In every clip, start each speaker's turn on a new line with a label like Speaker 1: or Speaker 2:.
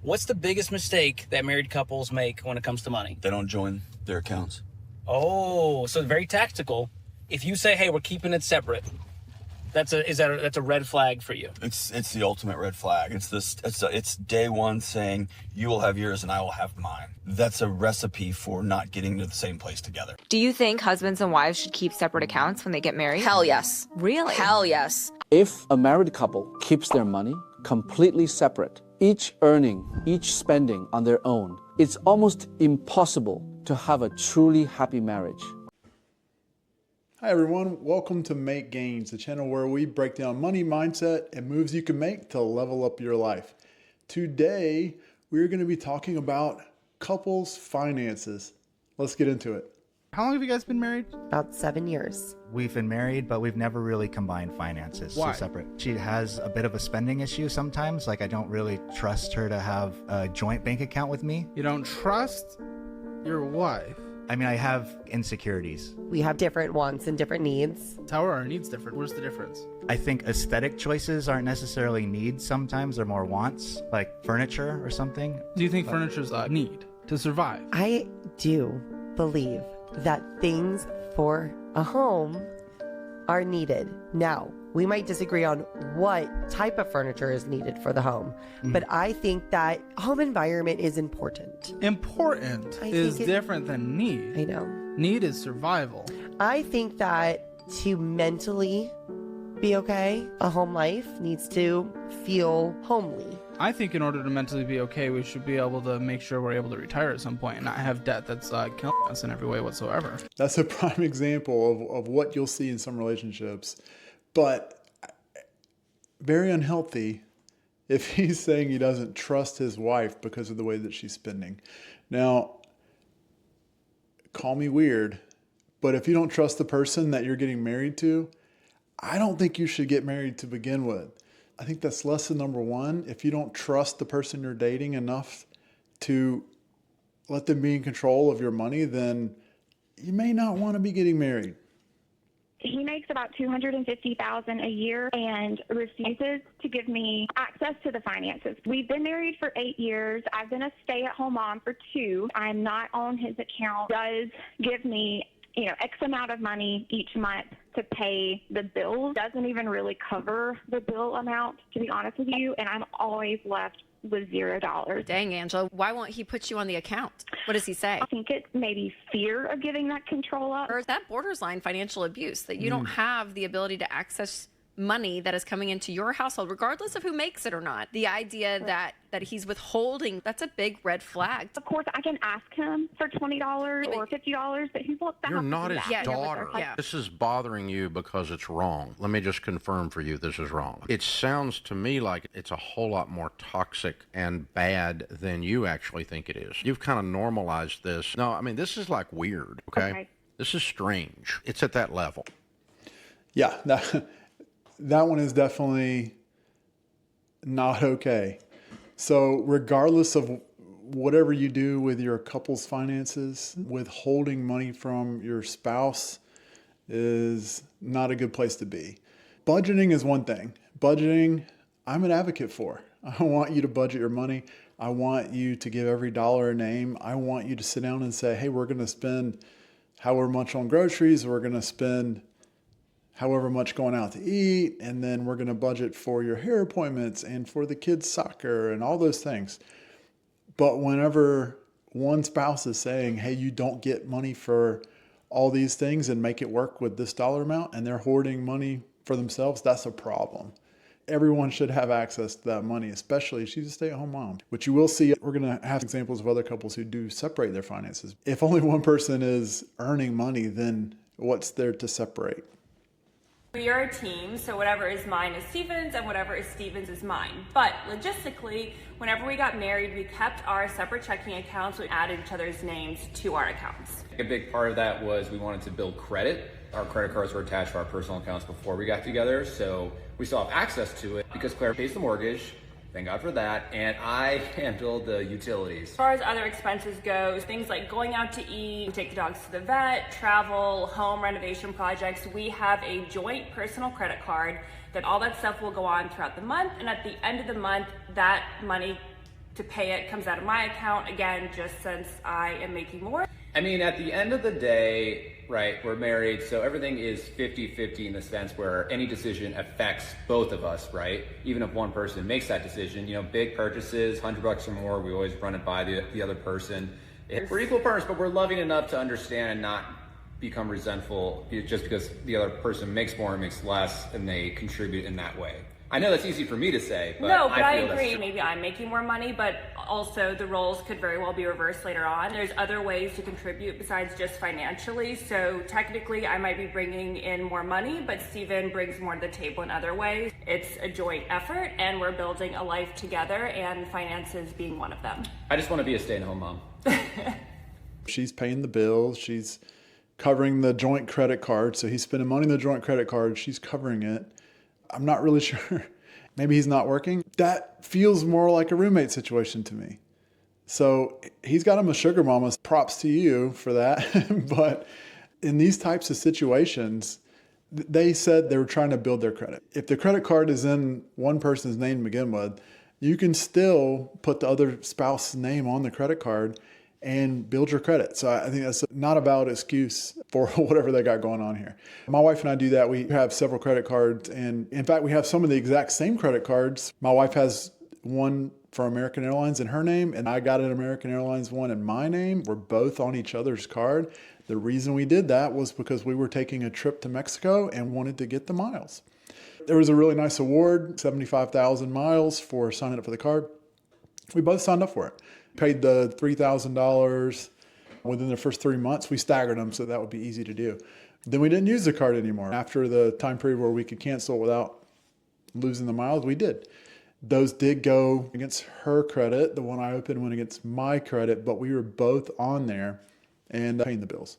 Speaker 1: What's the biggest mistake that married couples make when it comes to money?
Speaker 2: They don't join their accounts.
Speaker 1: Oh, so very tactical. If you say, hey, we're keeping it separate, that's a red flag for you.
Speaker 2: It's the ultimate red flag. It's day one saying you will have yours and I will have mine. That's a recipe for not getting to the same place together.
Speaker 3: Do you think husbands and wives should keep separate accounts when they get married?
Speaker 4: Hell yes.
Speaker 3: Really?
Speaker 4: Hell yes.
Speaker 5: If a married couple keeps their money completely separate, each earning, each spending on their own, it's almost impossible to have a truly happy marriage.
Speaker 6: Hi everyone, welcome to Make Gains, the channel where we break down money mindset and moves you can make to level up your life. Today, we're going to be talking about couples finances. Let's get into it.
Speaker 7: How long have you guys been married?
Speaker 8: About 7 years.
Speaker 7: We've been married, but we've never really combined finances.
Speaker 8: Why?
Speaker 7: So separate. She has a bit of a spending issue sometimes. Like I don't really trust her to have a joint bank account with me.
Speaker 9: You don't trust your wife?
Speaker 7: I mean, I have insecurities.
Speaker 8: We have different wants and different needs.
Speaker 9: How are our needs different? Where's the difference?
Speaker 7: I think aesthetic choices aren't necessarily needs sometimes. They're more wants, like furniture or something.
Speaker 9: Do you think furniture's a need to survive?
Speaker 8: I do believe that things for a home are needed. Now, we might disagree on what type of furniture is needed for the home, but I think that home environment is important.
Speaker 9: Important is different than need.
Speaker 8: I know.
Speaker 9: Need is survival.
Speaker 8: I think that to mentally be okay, a home life needs to feel homely.
Speaker 9: I think in order to mentally be okay, we should be able to make sure we're able to retire at some point and not have debt that's killing us in every way whatsoever.
Speaker 6: That's a prime example of what you'll see in some relationships, but very unhealthy if he's saying he doesn't trust his wife because of the way that she's spending. Now, call me weird, but if you don't trust the person that you're getting married to, I don't think you should get married to begin with. I think that's lesson number one. If you don't trust the person you're dating enough to let them be in control of your money, then you may not want to be getting married.
Speaker 10: He makes about $250,000 a year and refuses to give me access to the finances. We've been married for 8 years. I've been a stay-at-home mom for 2. I'm not on his account. Does give me X amount of money each month to pay the bills. Doesn't even really cover the bill amount, to be honest with you, and I'm always left with $0.
Speaker 4: Dang, Angela, why won't he put you on the account? What does he say?
Speaker 10: I think it's maybe fear of giving that control up.
Speaker 4: Or that borderline financial abuse, that you don't have the ability to access money that is coming into your household, regardless of who makes it or not. The idea that he's withholding, that's a big red flag.
Speaker 10: Of course, I can ask him for $20 or $50, but he wants to
Speaker 11: You're not his daughter.
Speaker 4: Yeah.
Speaker 11: This is bothering you because it's wrong. Let me just confirm for you this is wrong. It sounds to me like it's a whole lot more toxic and bad than you actually think it is. You've kind of normalized this. No, I mean, this is like weird, okay? This is strange. It's at that level.
Speaker 6: Yeah, that one is definitely not okay. So regardless of whatever you do with your couple's finances, withholding money from your spouse is not a good place to be. Budgeting is one thing. Budgeting, I'm an advocate for. I want you to budget your money. I want you to give every dollar a name. I want you to sit down and say, hey, we're going to spend however much on groceries. We're going to spend however much going out to eat, and then we're going to budget for your hair appointments and for the kids' soccer and all those things. But whenever one spouse is saying, hey, you don't get money for all these things and make it work with this dollar amount, and they're hoarding money for themselves, that's a problem. Everyone should have access to that money, especially if she's a stay-at-home mom. Which you will see, we're going to have examples of other couples who do separate their finances. If only one person is earning money, then what's there to separate?
Speaker 12: We are a team, so whatever is mine is Steven's and whatever is Steven's is mine. But logistically, whenever we got married, we kept our separate checking accounts. We added each other's names to our accounts.
Speaker 13: A big part of that was we wanted to build credit. Our credit cards were attached to our personal accounts before we got together, so we still have access to it because Claire pays the mortgage. Thank God for that. And I handled the utilities.
Speaker 12: As far as other expenses go, things like going out to eat, take the dogs to the vet, travel, home renovation projects, we have a joint personal credit card that all that stuff will go on throughout the month. And at the end of the month, that money to pay it comes out of my account, again, just since I am making more.
Speaker 13: I mean, at the end of the day, right, we're married, so everything is 50-50 in the sense where any decision affects both of us, right? Even if one person makes that decision, you know, big purchases, $100 or more, we always run it by the other person. We're equal partners, but we're loving enough to understand and not become resentful just because the other person makes more or makes less and they contribute in that way. I know that's easy for me to say, but
Speaker 12: No, but I
Speaker 13: feel
Speaker 12: agree.
Speaker 13: that's
Speaker 12: Maybe I'm making more money, but also the roles could very well be reversed later on. There's other ways to contribute besides just financially. So technically, I might be bringing in more money, but Steven brings more to the table in other ways. It's a joint effort, and we're building a life together, and finances being one of them.
Speaker 13: I just want to be a stay-at-home mom.
Speaker 6: She's paying the bills. She's covering the joint credit card. So he's spending money on the joint credit card. She's covering it. I'm not really sure. Maybe he's not working. That feels more like a roommate situation to me. So he's got him a sugar mama. Props to you for that. But in these types of situations, they said they were trying to build their credit. If the credit card is in one person's name to begin with, you can still put the other spouse's name on the credit card and build your credit. So I think that's not a valid excuse for whatever they got going on here. My wife and I do that. We have several credit cards, and in fact, we have some of the exact same credit cards. My wife has one for American Airlines in her name, and I got an American Airlines one in my name. We're both on each other's card. The reason we did that was because we were taking a trip to Mexico and wanted to get the miles. There was a really nice award, 75,000 miles for signing up for the card. We both signed up for it. Paid the $3,000 within the first 3 months. We staggered them so that would be easy to do. Then we didn't use the card anymore. After the time period where we could cancel without losing the miles, we did. Those did go against her credit. The one I opened went against my credit, but we were both on there and paying the bills.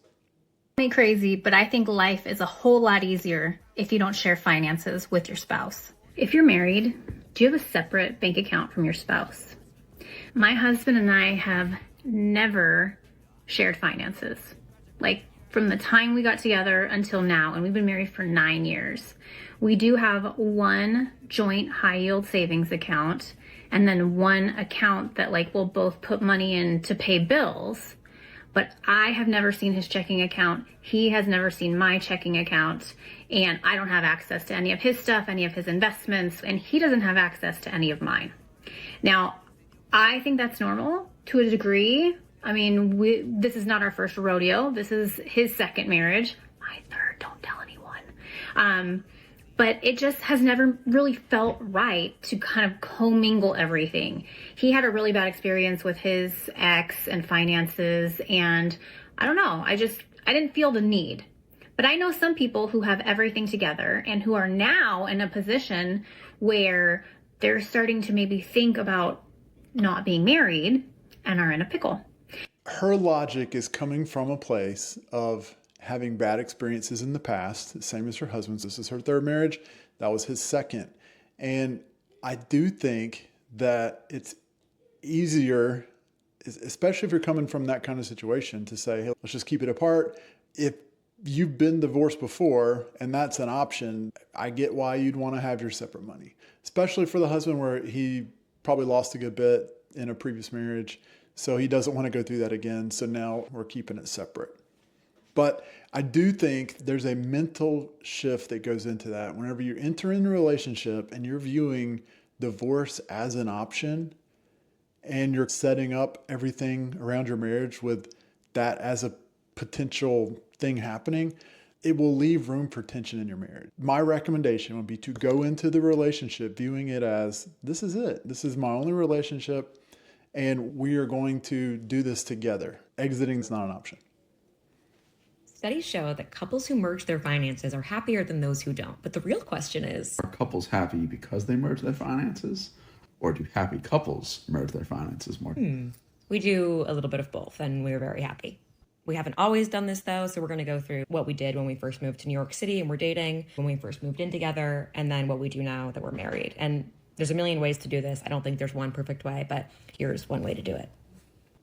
Speaker 14: Me crazy, but I think life is a whole lot easier if you don't share finances with your spouse. If you're married, do you have a separate bank account from your spouse? My husband and I have never shared finances. Like from the time we got together until now, and we've been married for 9 years. We do have one joint high yield savings account and then one account that like we'll both put money in to pay bills. But I have never seen his checking account. He has never seen my checking account. And I don't have access to any of his stuff, any of his investments, and he doesn't have access to any of mine. Now, I think that's normal to a degree. I mean, this is not our first rodeo. This is his second marriage. My third, don't tell anyone. But it just has never really felt right to kind of commingle everything. He had a really bad experience with his ex and finances, and I don't know, I didn't feel the need. But I know some people who have everything together and who are now in a position where they're starting to maybe think about not being married and are in a pickle.
Speaker 6: Her logic is coming from a place of having bad experiences in the past, same as her husband's. This is her third marriage. That was his second. And I do think that it's easier, especially if you're coming from that kind of situation, to say, hey, let's just keep it apart. If you've been divorced before and that's an option, I get why you'd want to have your separate money, especially for the husband where he probably lost a good bit in a previous marriage. So he doesn't want to go through that again. So now we're keeping it separate. But I do think there's a mental shift that goes into that. Whenever you enter into a relationship and you're viewing divorce as an option and you're setting up everything around your marriage with that as a potential thing happening, it will leave room for tension in your marriage. My recommendation would be to go into the relationship viewing it as, this is it. This is my only relationship and we are going to do this together. Exiting is not an option.
Speaker 15: Studies show that couples who merge their finances are happier than those who don't. But the real question is,
Speaker 16: are couples happy because they merge their finances? Or do happy couples merge their finances more?
Speaker 15: We do a little bit of both, and we're very happy. We haven't always done this, though, so we're going to go through what we did when we first moved to New York City and we're dating, when we first moved in together, and then what we do now that we're married. And there's a million ways to do this. I don't think there's one perfect way, but here's one way to do it.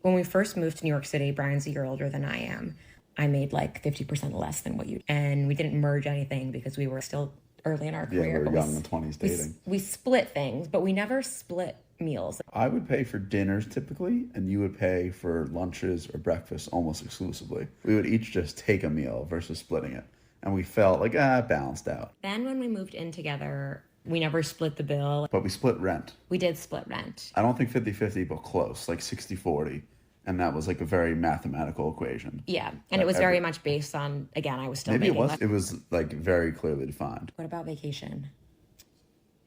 Speaker 15: When we first moved to New York City, Brian's a year older than I am. I made like 50% less than what you, and we didn't merge anything because we were still early in our
Speaker 16: Yeah,
Speaker 15: career.
Speaker 16: we were
Speaker 15: but
Speaker 16: young in the 20s dating.
Speaker 15: We split things, but we never split meals.
Speaker 16: I would pay for dinners typically, and you would pay for lunches or breakfast almost exclusively. We would each just take a meal versus splitting it. And we felt like, it balanced out.
Speaker 15: Then when we moved in together, we never split the bill.
Speaker 16: But we split rent.
Speaker 15: We did split rent.
Speaker 16: I don't think 50-50, but close, like 60-40. And that was like a very mathematical equation.
Speaker 15: Yeah, and it was very much based on, again, I was still
Speaker 16: Maybe
Speaker 15: making
Speaker 16: it was like very clearly defined.
Speaker 15: What about vacation?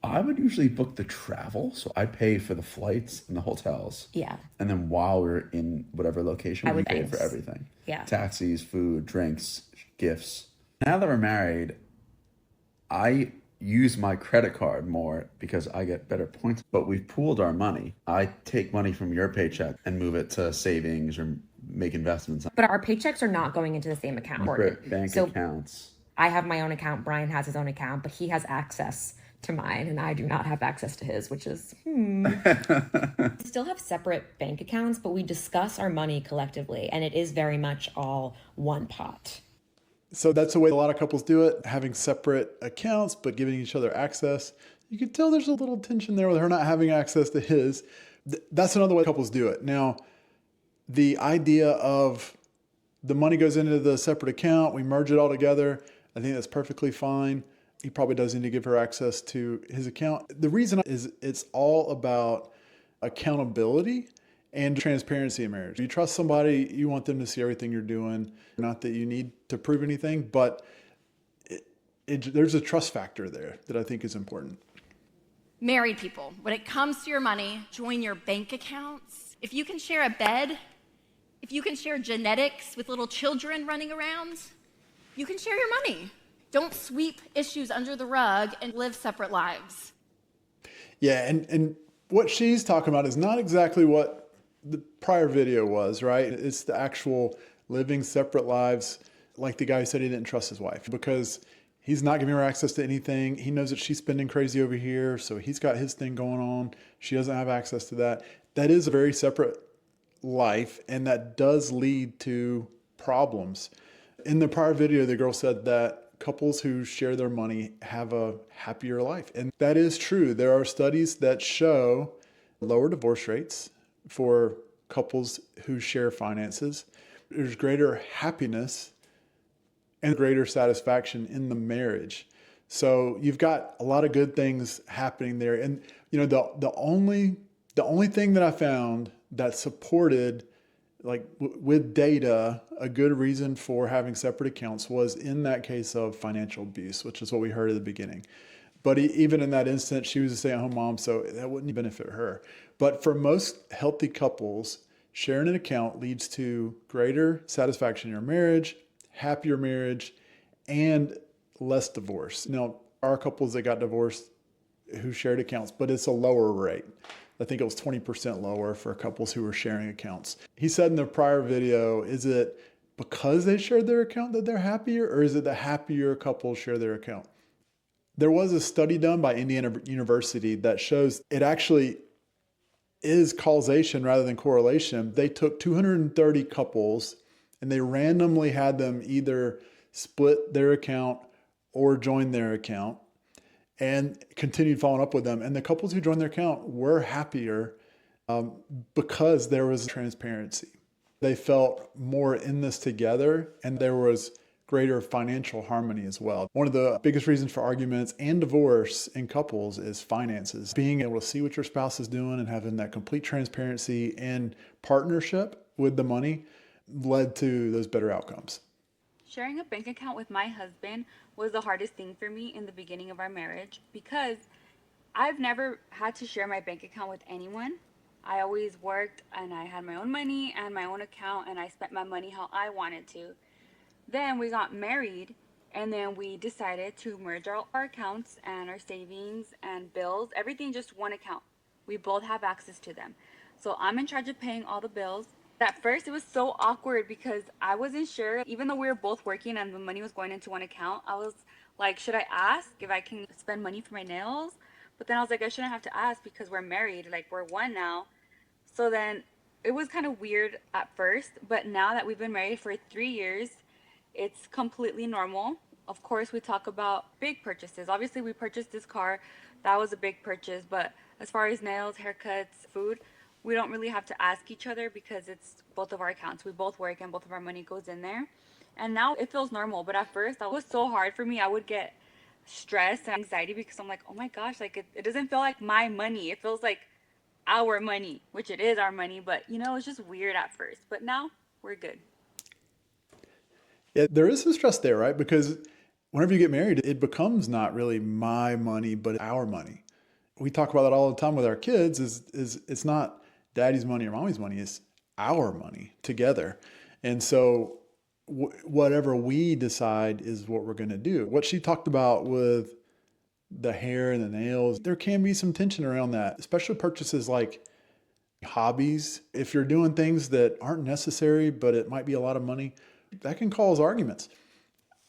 Speaker 16: I would usually book the travel, so I'd pay for the flights and the hotels.
Speaker 15: Yeah.
Speaker 16: And then while we were in whatever location, we paid for
Speaker 15: thanks.
Speaker 16: everything.
Speaker 15: Yeah.
Speaker 16: Taxis, food, drinks, gifts. Now that we're married, I use my credit card more because I get better points, but we've pooled our money. I take money from your paycheck and move it to savings or make investments.
Speaker 15: But our paychecks are not going into the same account.
Speaker 16: Bank
Speaker 15: So
Speaker 16: accounts.
Speaker 15: I have my own account, Brian has his own account, but he has access to mine and I do not have access to his, which is We still have separate bank accounts, but we discuss our money collectively and it is very much all one pot.
Speaker 6: So that's the way a lot of couples do it, having separate accounts, but giving each other access. You can tell there's a little tension there with her not having access to his. That's another way couples do it. Now, the idea of the money goes into the separate account, we merge it all together, I think that's perfectly fine. He probably does need to give her access to his account. The reason is it's all about accountability and transparency in marriage. You trust somebody, you want them to see everything you're doing. Not that you need to prove anything, but there's a trust factor there that I think is important.
Speaker 17: Married people, when it comes to your money, join your bank accounts. If you can share a bed, if you can share genetics with little children running around, you can share your money. Don't sweep issues under the rug and live separate lives.
Speaker 6: Yeah, and what she's talking about is not exactly what the prior video was, right? It's the actual living separate lives, like the guy who said he didn't trust his wife because he's not giving her access to anything. He knows that she's spending crazy over here, so he's got his thing going on. She doesn't have access to that. That is a very separate life, and that does lead to problems. In the prior video, the girl said that couples who share their money have a happier life. And that is true. There are studies that show lower divorce rates for couples who share finances. There's greater happiness and greater satisfaction in the marriage. So you've got a lot of good things happening there. And you know, the only thing that I found that supported with data, a good reason for having separate accounts was in that case of financial abuse, which is what we heard at the beginning. But even in that instance, she was a stay-at-home mom, so that wouldn't benefit her. But for most healthy couples, sharing an account leads to greater satisfaction in your marriage, happier marriage, and less divorce. Now, there are couples that got divorced who shared accounts, but it's a lower rate. I think it was 20% lower for couples who were sharing accounts. He said in the prior video, is it because they shared their account that they're happier, or is it the happier couples share their account? There was a study done by Indiana University that shows it actually is causation rather than correlation. They took 230 couples and they randomly had them either split their account or join their account and continued following up with them. And the couples who joined their account were happier because there was transparency. They felt more in this together and there was greater financial harmony as well. One of the biggest reasons for arguments and divorce in couples is finances. Being able to see what your spouse is doing and having that complete transparency and partnership with the money led to those better outcomes.
Speaker 18: Sharing a bank account with my husband was the hardest thing for me in the beginning of our marriage because I've never had to share my bank account with anyone. I always worked and I had my own money and my own account and I spent my money how I wanted to. Then we got married and then we decided to merge our accounts and our savings and bills, everything just one account. We both have access to them. So I'm in charge of paying all the bills. At first it was so awkward because I wasn't sure, even though we were both working and the money was going into one account, I was like, should I ask if I can spend money for my nails? But then I was like, I shouldn't have to ask because we're married, like we're one now. So then it was kind of weird at first, but now that we've been married for 3 years, it's completely normal. Of course, we talk about big purchases. Obviously, we purchased this car. That was a big purchase. But as far as nails, haircuts, food, we don't really have to ask each other because it's both of our accounts. We both work and both of our money goes in there. And now it feels normal. But at first, that was so hard for me. I would get stressed and anxiety because I'm like, oh my gosh, like it doesn't feel like my money. It feels like our money, which it is our money. But, it's just weird at first. But now we're good.
Speaker 6: Yeah, there is some stress there, right? Because whenever you get married, it becomes not really my money, but our money. We talk about that all the time with our kids is it's not daddy's money or mommy's money, it's our money together. And so whatever we decide is what we're going to do. What she talked about with the hair and the nails, there can be some tension around that, especially purchases like hobbies. If you're doing things that aren't necessary, but it might be a lot of money, that can cause arguments.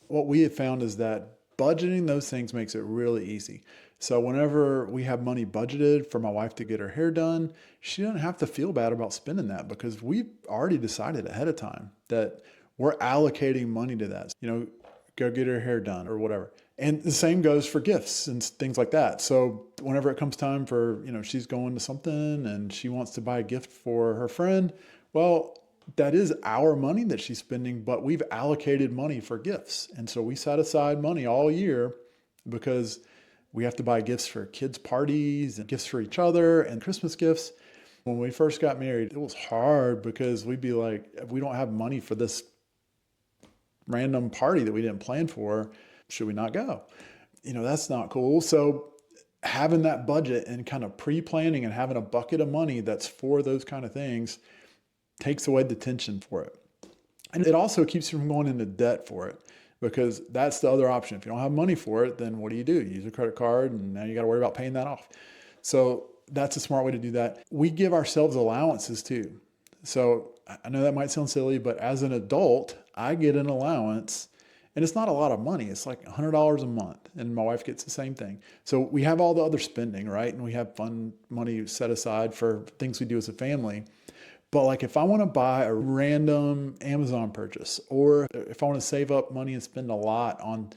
Speaker 6: What we have found is that budgeting those things makes it really easy. So whenever we have money budgeted for my wife to get her hair done, she doesn't have to feel bad about spending that because we've already decided ahead of time that we're allocating money to that. Go get her hair done or whatever. And the same goes for gifts and things like that. So whenever it comes time for, she's going to something and she wants to buy a gift for her friend, well, that is our money that she's spending, but we've allocated money for gifts. And so we set aside money all year because we have to buy gifts for kids' parties and gifts for each other and Christmas gifts. When we first got married, it was hard because we'd be like, if we don't have money for this random party that we didn't plan for, should we not go? That's not cool. So having that budget and kind of pre-planning and having a bucket of money that's for those kind of things takes away the tension for it. And it also keeps you from going into debt for it because that's the other option. If you don't have money for it, then what do? You use a credit card and now you got to worry about paying that off. So that's a smart way to do that. We give ourselves allowances too. So I know that might sound silly, but as an adult, I get an allowance and it's not a lot of money. It's like $100 a month and my wife gets the same thing. So we have all the other spending, right? And we have fun money set aside for things we do as a family. But like if I want to buy a random Amazon purchase or if I want to save up money and spend a lot on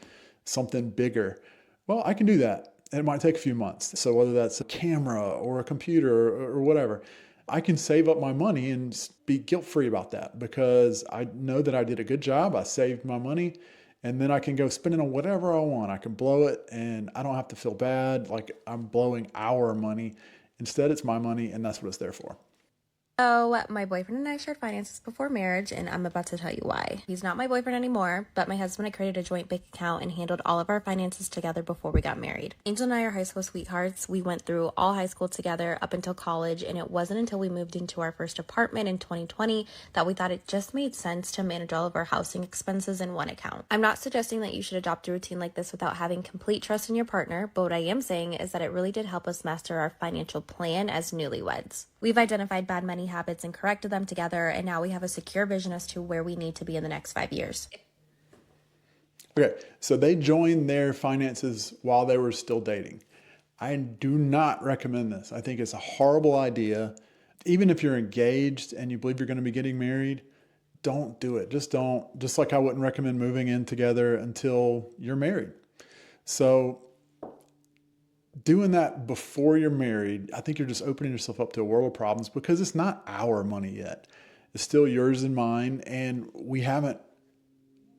Speaker 6: something bigger, well, I can do that. And it might take a few months. So whether that's a camera or a computer or whatever, I can save up my money and be guilt-free about that because I know that I did a good job. I saved my money and then I can go spend it on whatever I want. I can blow it and I don't have to feel bad like I'm blowing our money. Instead, it's my money and that's what it's there for.
Speaker 19: So, my boyfriend and I shared finances before marriage, and I'm about to tell you why. He's not my boyfriend anymore, but my husband and I created a joint bank account and handled all of our finances together before we got married. Angel and I are high school sweethearts. We went through all high school together up until college, and it wasn't until we moved into our first apartment in 2020 that we thought it just made sense to manage all of our housing expenses in one account. I'm not suggesting that you should adopt a routine like this without having complete trust in your partner, but what I am saying is that it really did help us master our financial plan as newlyweds. We've identified bad money habits and corrected them together, and now we have a secure vision as to where we need to be in the next 5 years.
Speaker 6: Okay, so they joined their finances while they were still dating. I do not recommend this. I think it's a horrible idea. Even if you're engaged and you believe you're going to be getting married, don't do it. Just don't. Just like I wouldn't recommend moving in together until you're married. So doing that before you're married, I think you're just opening yourself up to a world of problems because it's not our money yet. It's still yours and mine, and we haven't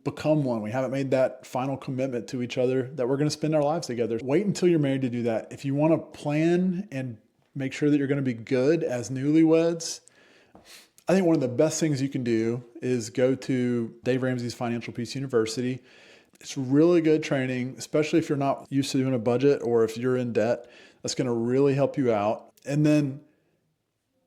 Speaker 6: become one. We haven't made that final commitment to each other that we're going to spend our lives together. Wait until you're married to do that. If you want to plan and make sure that you're going to be good as newlyweds, I think one of the best things you can do is go to Dave Ramsey's Financial Peace University. It's really good training, especially if you're not used to doing a budget or if you're in debt. That's going to really help you out. And then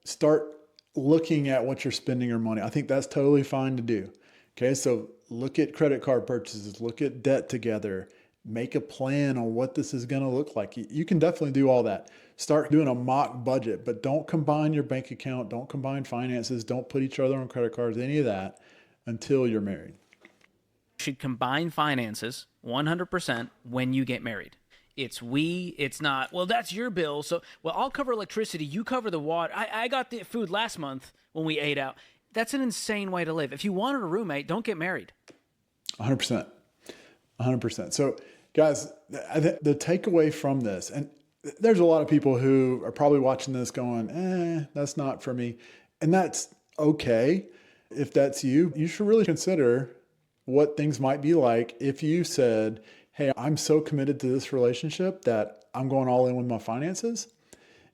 Speaker 6: start looking at what you're spending your money. I think that's totally fine to do. Okay, so look at credit card purchases, look at debt together, make a plan on what this is going to look like. You can definitely do all that. Start doing a mock budget, but don't combine your bank account, don't combine finances, don't put each other on credit cards, any of that until you're married.
Speaker 1: Should combine finances 100% when you get married. It's not, well, that's your bill. So, well, I'll cover electricity. You cover the water. I got the food last month when we ate out. That's an insane way to live. If you wanted a roommate, don't get married.
Speaker 6: 100%. 100%. So, guys, the takeaway from this, and there's a lot of people who are probably watching this going, that's not for me. And that's okay. If that's you, you should really consider what things might be like if you said, hey, I'm so committed to this relationship that I'm going all in with my finances.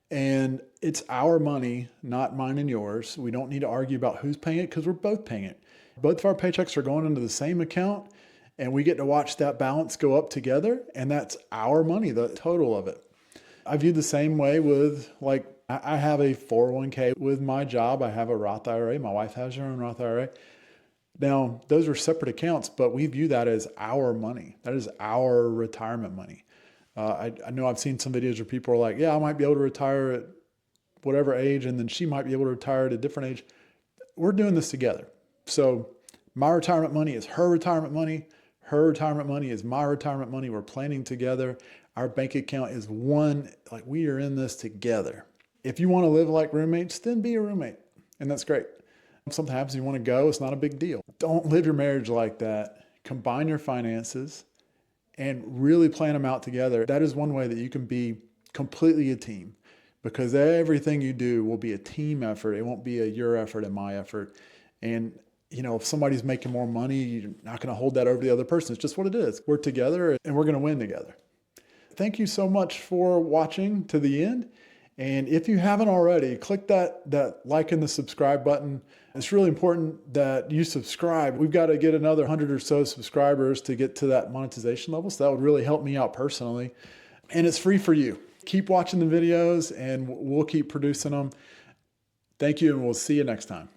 Speaker 6: And it's our money, not mine and yours. We don't need to argue about who's paying it because we're both paying it. Both of our paychecks are going into the same account, and we get to watch that balance go up together. And that's our money, the total of it. I view the same way with, like, I have a 401k with my job. I have a Roth IRA. My wife has her own Roth IRA. Now, those are separate accounts, but we view that as our money. That is our retirement money. I know I've seen some videos where people are like, yeah, I might be able to retire at whatever age, and then she might be able to retire at a different age. We're doing this together. So my retirement money is her retirement money. Her retirement money is my retirement money. We're planning together. Our bank account is one. Like, we are in this together. If you want to live like roommates, then be a roommate. And that's great. If something happens, you want to go, it's not a big deal. Don't live your marriage like that. Combine your finances and really plan them out together. That is one way that you can be completely a team, because everything you do will be a team effort. It won't be a your effort and my effort. And if somebody's making more money, you're not going to hold that over the other person. It's just what it is. We're together and we're going to win together. Thank you so much for watching to the end. And if you haven't already, click that like and the subscribe button. It's really important that you subscribe. We've got to get another 100 or so subscribers to get to that monetization level. So that would really help me out personally. And it's free for you. Keep watching the videos and we'll keep producing them. Thank you, and we'll see you next time.